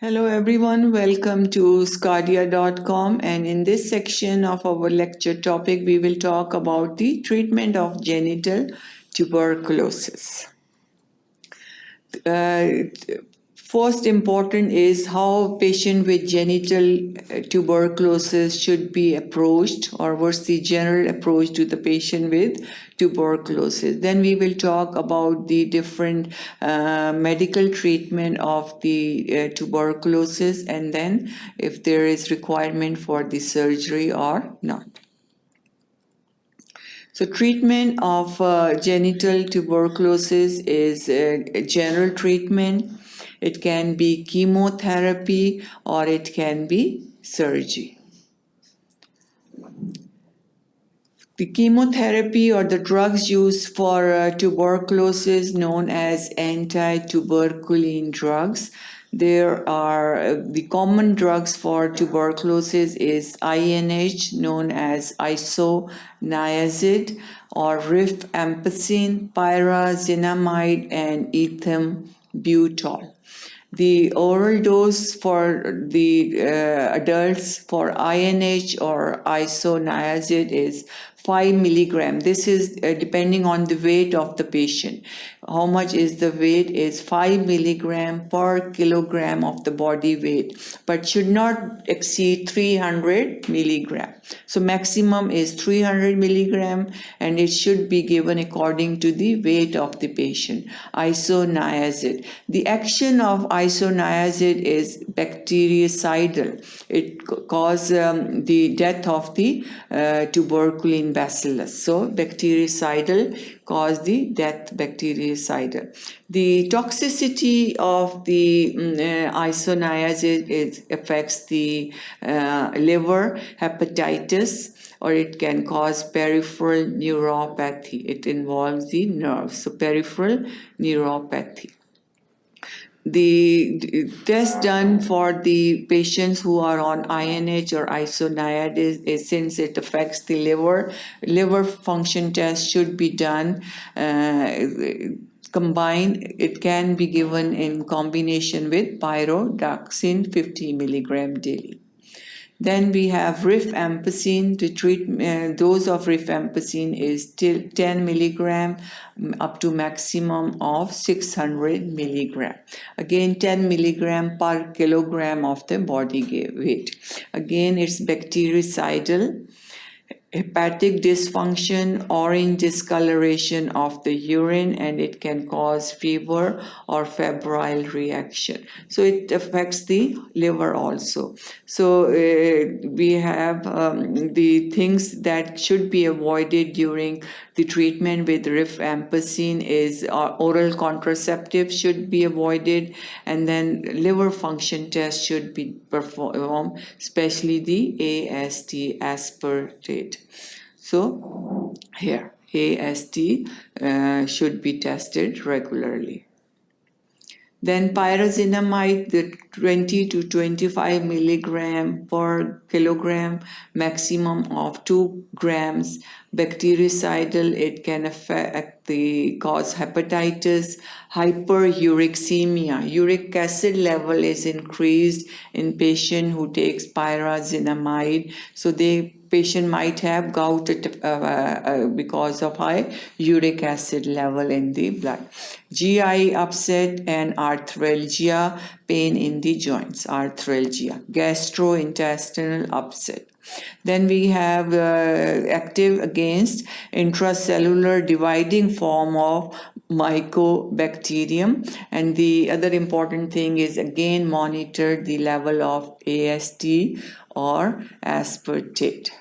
Hello everyone, welcome to sqadia.com, and in this section of our lecture topic we will talk about the treatment of genital tuberculosis. First important is how patient with genital tuberculosis should be approached, or what's the general approach to the patient with tuberculosis. Then we will talk about the different medical treatment of the tuberculosis, and then if there is requirement for the surgery or not. So treatment of genital tuberculosis is a general treatment. It can be chemotherapy or it can be surgery. The chemotherapy or the drugs used for tuberculosis known as anti-tuberculin drugs. There are the common drugs for tuberculosis is INH known as isoniazid or rifampicin, pyrazinamide and ethambutol. The oral dose for the adults for INH or isoniazid is 5 milligram. This is depending on the weight of the patient. How much is the weight is 5 milligram per kilogram of the body weight, but should not exceed 300 milligram. So maximum is 300 milligram and it should be given according to the weight of the patient. Isoniazid. The action of isoniazid is bactericidal. It causes the death of the tuberculin bacillus. So bactericidal cause the death bactericidal. The toxicity of the isoniazid affects the liver, hepatitis, or it can cause peripheral neuropathy. It involves the nerves, so peripheral neuropathy. The test done for the patients who are on INH or isoniazid is since it affects the liver function test should be done combined. It can be given in combination with pyridoxine 50 milligram daily. Then we have rifampicin. The dose of rifampicin is till 10 milligram up to maximum of 600 milligram. Again 10 milligram per kilogram of the body weight. Again it's bactericidal. Hepatic dysfunction, orange discoloration of the urine, and it can cause fever or febrile reaction. So it affects the liver also. So we have the things that should be avoided during the treatment with rifampicin is oral contraceptive should be avoided, and then liver function test should be performed, especially the AST, aspartate. So here AST should be tested regularly. Then pyrazinamide, the 20 to 25 milligram per kilogram, maximum of 2 grams. Bactericidal, it can affect the cause hepatitis, hyperuricemia. Uric acid level is increased in patient who takes pyrazinamide. So patient might have gout because of high uric acid level in the blood. GI upset and arthralgia, pain in the joints, arthralgia. Gastrointestinal upset. Then we have active against intracellular dividing form of mycobacterium, and the other important thing is again monitor the level of AST or aspartate.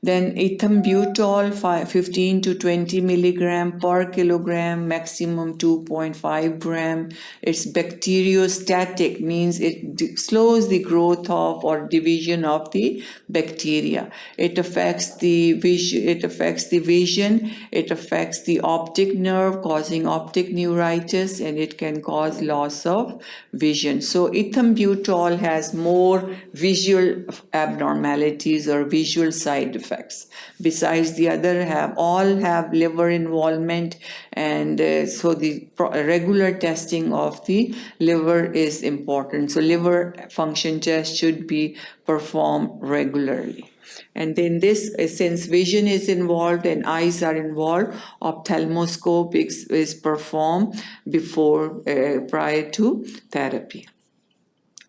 Then ethambutol 15 to 20 milligram per kilogram, maximum 2.5 gram. It's bacteriostatic, means it slows the growth of or division of the bacteria. It affects the vision, it affects the optic nerve, causing optic neuritis, and it can cause loss of vision. So ethambutol has more visual abnormalities or visual side effects. defects. Besides, the other all have liver involvement, and so the regular testing of the liver is important. So liver function test should be performed regularly. And then this, since vision is involved and eyes are involved, ophthalmoscope is performed before, prior to therapy.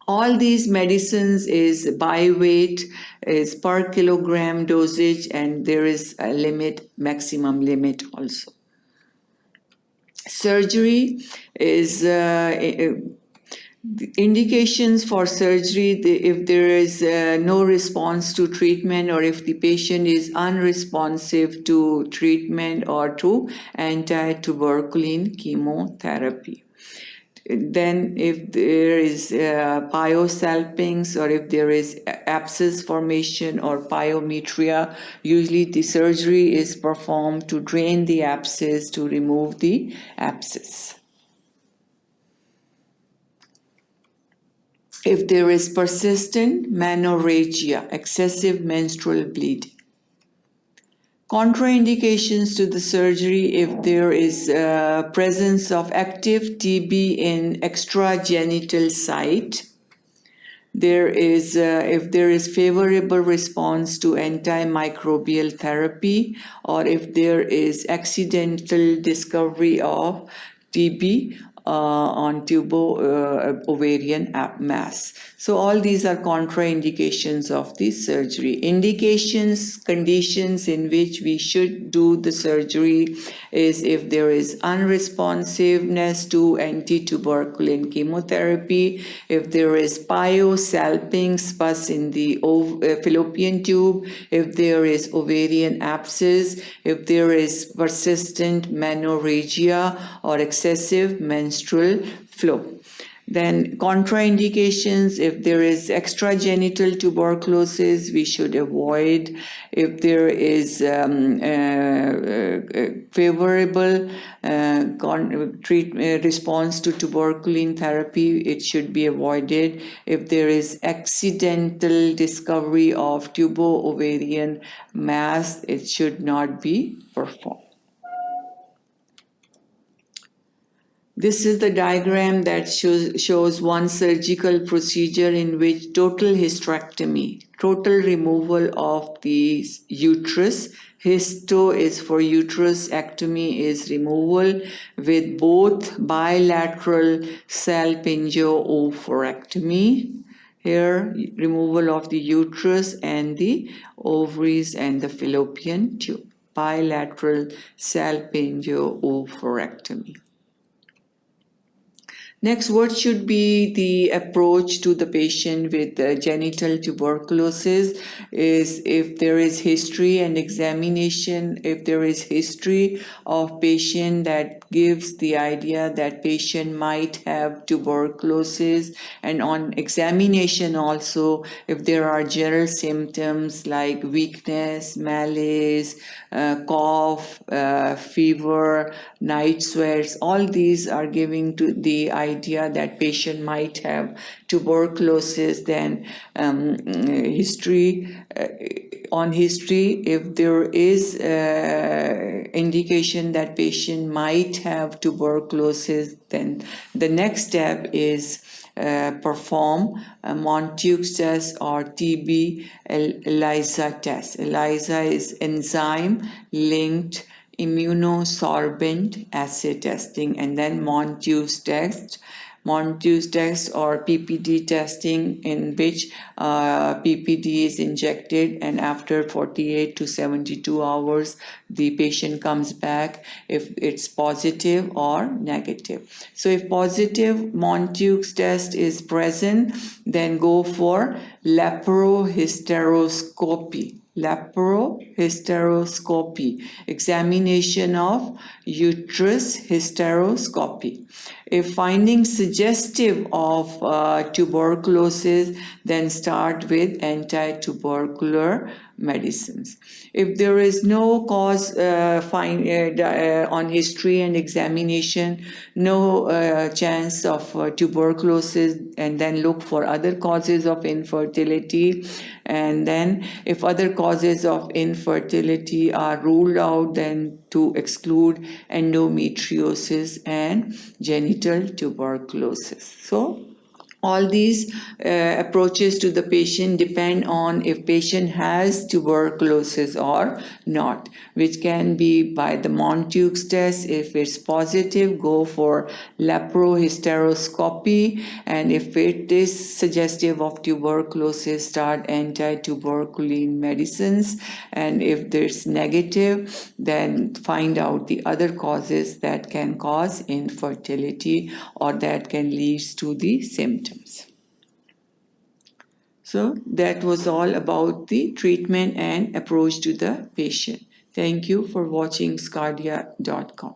All these medicines is by weight, is per kilogram dosage, and there is a limit, maximum limit also. Surgery is indications for surgery if there is no response to treatment, or if the patient is unresponsive to treatment or to anti-tuberculin chemotherapy. Then if there is pyosalpinx, or if there is abscess formation or pyometria, usually the surgery is performed to drain the abscess, to remove the abscess. If there is persistent menorrhagia, excessive menstrual bleeding. Contraindications to the surgery if there is presence of active TB in extragenital site. There is, if there is favorable response to antimicrobial therapy, or if there is accidental discovery of TB on tubo-ovarian mass. So all these are contraindications of the surgery. Indications, conditions in which we should do the surgery is if there is unresponsiveness to anti-tuberculin chemotherapy, if there is pyosalpinx pus in the fallopian tube, if there is ovarian abscess, if there is persistent menorrhagia or excessive menstrual flow. Then contraindications, if there is extragenital tuberculosis, we should avoid. If there is favorable response to tuberculin therapy, it should be avoided. If there is accidental discovery of tubo-ovarian mass, it should not be performed. This is the diagram that shows one surgical procedure in which total hysterectomy, total removal of the uterus. Hysto is for uterus, ectomy is removal with both bilateral salpingo-oophorectomy. Here, removal of the uterus and the ovaries and the fallopian tube. Bilateral salpingo-oophorectomy. Next, what should be the approach to the patient with genital tuberculosis is if there is history and examination, if there is history of patient that gives the idea that patient might have tuberculosis, and on examination also, if there are general symptoms like weakness, malaise, cough, fever, night sweats, all these are giving to the idea that patient might have tuberculosis. Then history, on history, if there is indication that patient might have tuberculosis, then the next step is perform a Montague's test or TB ELISA test. ELISA is enzyme-linked immunosorbent assay testing, and then Montague's test or PPD testing, in which PPD is injected, and after 48 to 72 hours the patient comes back if it's positive or negative. So if positive Montague's test is present, then go for laparohysteroscopy. Laparohysteroscopy, examination of uterus, hysteroscopy. If findings suggestive of tuberculosis, then start with anti-tubercular medicines. If there is no cause on history and examination, no chance of tuberculosis, and then look for other causes of infertility. And then if other causes of infertility are ruled out, then to exclude endometriosis and genital tuberculosis. So all these approaches to the patient depend on if patient has tuberculosis or not, which can be by the Montague's test. If it's positive, go for leprohysteroscopy, and if it is suggestive of tuberculosis, start anti-tuberculin medicines, and if there's negative, then find out the other causes that can cause infertility or that can lead to the symptoms. So that was all about the treatment and approach to the patient. Thank you for watching sqadia.com.